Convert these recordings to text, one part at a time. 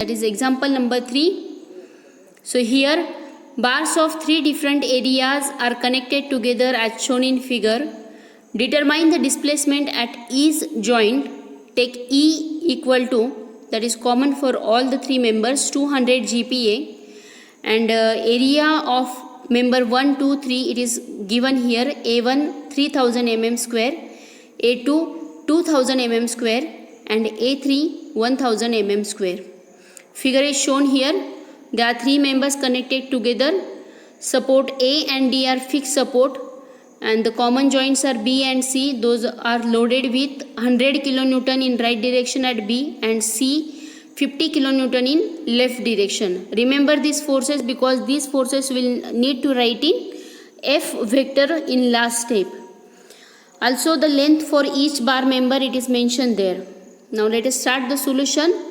That is example number 3. So here bars of 3 different areas are connected together as shown in figure. Determine the displacement at each joint. Take E equal to, that is common for all the 3 members, 200 GPa, and area of member 1, 2, 3 it is given here. A1 3000 mm square, A2 2000 mm square, and A3 1000 mm square. Figure is shown here. There are 3 members connected together. Support A and D are fixed support, and the common joints are B and C. Those are loaded with 100 kilonewton in right direction at B, and C 50 kilonewton in left direction. Remember these forces because these forces will need to write in F vector in last step. Also the length for each bar member it is mentioned there. Now let us start the solution.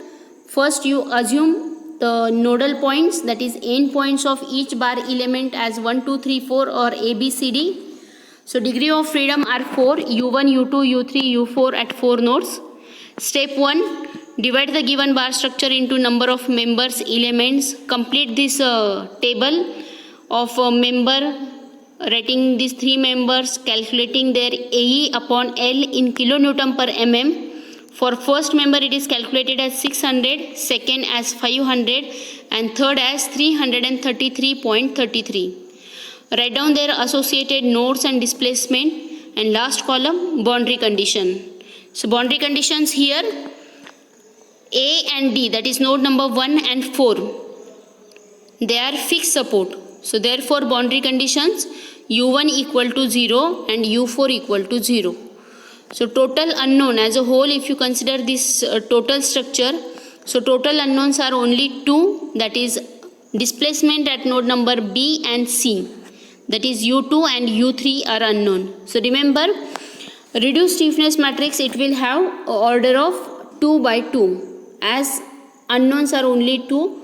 First you assume the nodal points, that is end points of each bar element as 1, 2, 3, 4 or A, B, C, D. So degree of freedom are 4, U1, U2, U3, U4 at 4 nodes. Step 1, divide the given bar structure into number of members elements. Complete this table of member, writing these 3 members, calculating their AE upon L in kilonewton per mm. For first member it is calculated as 600, second as 500, and third as 333.33. Write down their associated nodes and displacement, and last column boundary condition. So boundary conditions here, A and D, that is node number 1 and 4, they are fixed support. So therefore boundary conditions U1 equal to 0 and U4 equal to 0. So total unknown as a whole, if you consider this total structure, so total unknowns are only 2, that is displacement at node number B and C, that is U2 and U3 are unknown. So remember, reduced stiffness matrix it will have order of 2 by 2 as unknowns are only 2,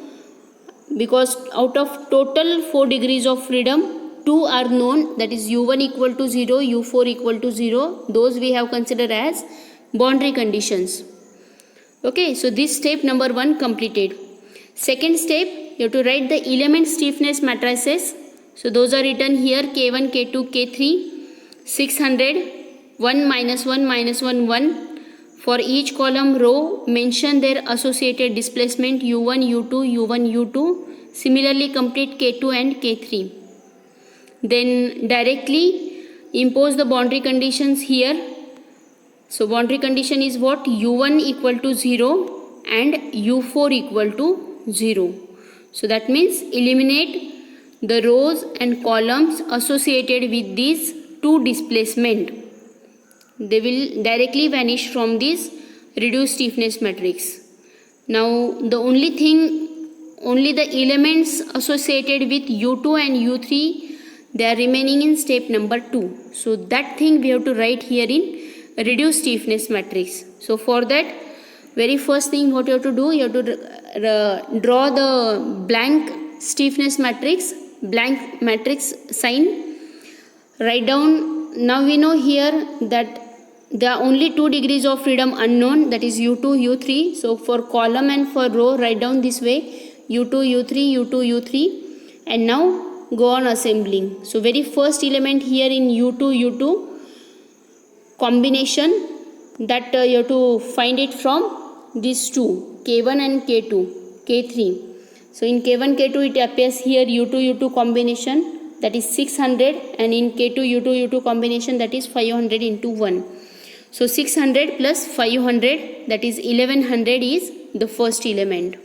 because out of total 4 degrees of freedom 2 are known, that is U1 equal to 0, U4 equal to 0. Those we have considered as boundary conditions. Okay, so this step number 1 completed. Second step, you have to write the element stiffness matrices. So those are written here, K1, K2, K3, 600, 1, minus 1, minus 1, 1. For each column row, mention their associated displacement U1, U2, U1, U2. Similarly, complete K2 and K3. Then directly impose the boundary conditions here. So boundary condition is what? U1 equal to 0 and U4 equal to 0. So that means eliminate the rows and columns associated with these 2 displacement. They will directly vanish from this reduced stiffness matrix. Now the only the elements associated with U2 and U3, they are remaining in step number 2. So that thing we have to write here in reduced stiffness matrix. So for that, very first thing what you have to do, you have to draw the blank stiffness matrix, blank matrix sign. Write down, now we know here that there are only 2 degrees of freedom unknown, that is U2, U3. So for column and for row, write down this way, U2, U3, U2, U3, and now go on assembling. So very first element here in U2, U2 combination, that you have to find it from these 2, K1 and K2, K3. So in K1, K2 it appears here U2, U2 combination, that is 600, and in K2, U2, U2 combination, that is 500 into 1. So 600 plus 500, that is 1100 is the first element.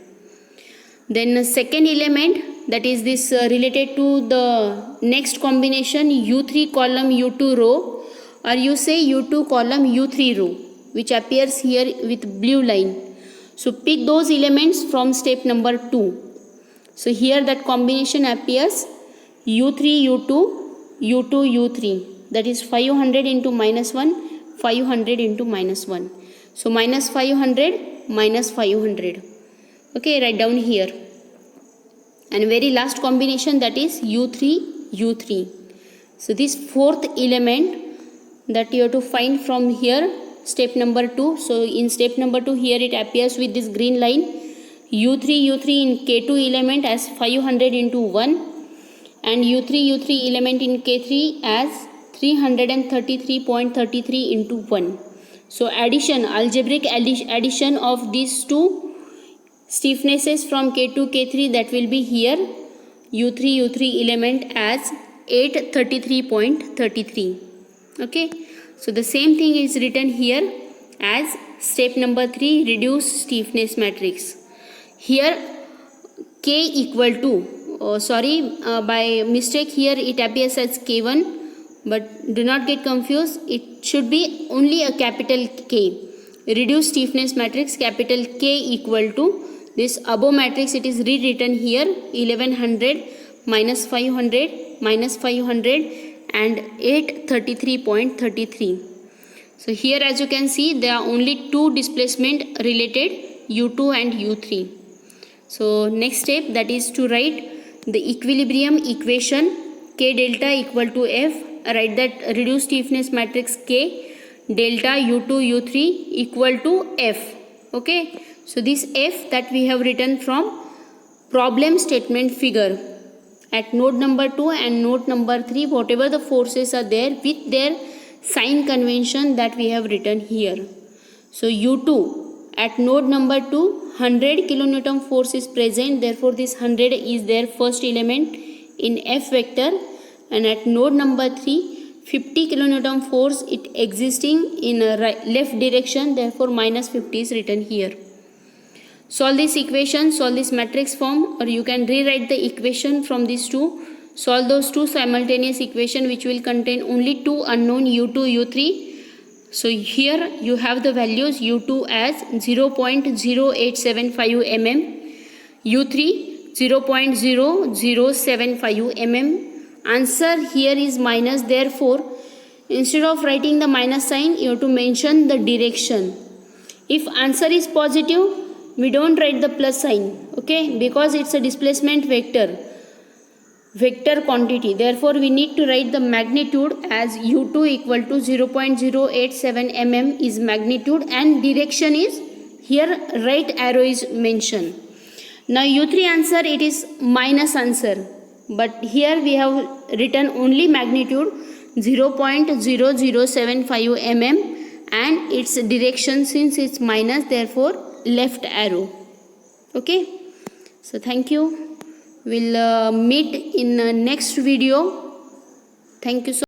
Then the second element, that is this related to the next combination U3 column U2 row, or you say U2 column U3 row, which appears here with blue line. So pick those elements from step number 2. So here that combination appears U3 U2 U2 U3, that is 500 into minus 1, 500 into minus 1. So minus 500 minus 500. Okay, write down here. And very last combination, that is U3 U3. So this fourth element that you have to find from here, step number 2. So in step number 2 here it appears with this green line, U3 in K2 element as 500 into 1 and U3 element in K3 as 333.33 into 1. So algebraic addition of these two stiffnesses from K2 K3, that will be here U3 element as 833.33. Okay, so the same thing is written here as step number 3, reduce stiffness matrix. Here K equal to by mistake here it appears as K1, but do not get confused, it should be only a capital K. Reduce stiffness matrix capital K equal to this above matrix. It is rewritten here 1100 minus 500 minus 500 and 833.33. So here as you can see there are only two displacement related, U2 and U3. So next step, that is to write the equilibrium equation K delta equal to F. Write that reduced stiffness matrix K delta U2 U3 equal to F. Okay, so this F that we have written from problem statement figure. At node number 2 and node number 3, whatever the forces are there with their sign convention that we have written here. So U2 at node number 2, 100 kilonewton force is present, therefore this 100 is their first element in F vector, and at node number 3, 50 kilonewton force it existing in a left direction, therefore minus 50 is written here. Solve this equation, solve this matrix form, or you can rewrite the equation from these two. Solve those two simultaneous equation which will contain only two unknown U2 U3. So here you have the values U2 as 0.0875 mm, U3 0.0075 mm. Answer here is minus, therefore instead of writing the minus sign you have to mention the direction. If answer is positive, we don't write the plus sign, okay, because it's a displacement vector quantity. Therefore we need to write the magnitude as U2 equal to 0.087 mm is magnitude, and direction is here right arrow is mentioned. Now U3 answer, it is minus answer, but here we have written only magnitude 0.0075 mm and its direction, since it's minus, therefore left arrow. Okay, so thank you. We'll meet in next video. Thank you so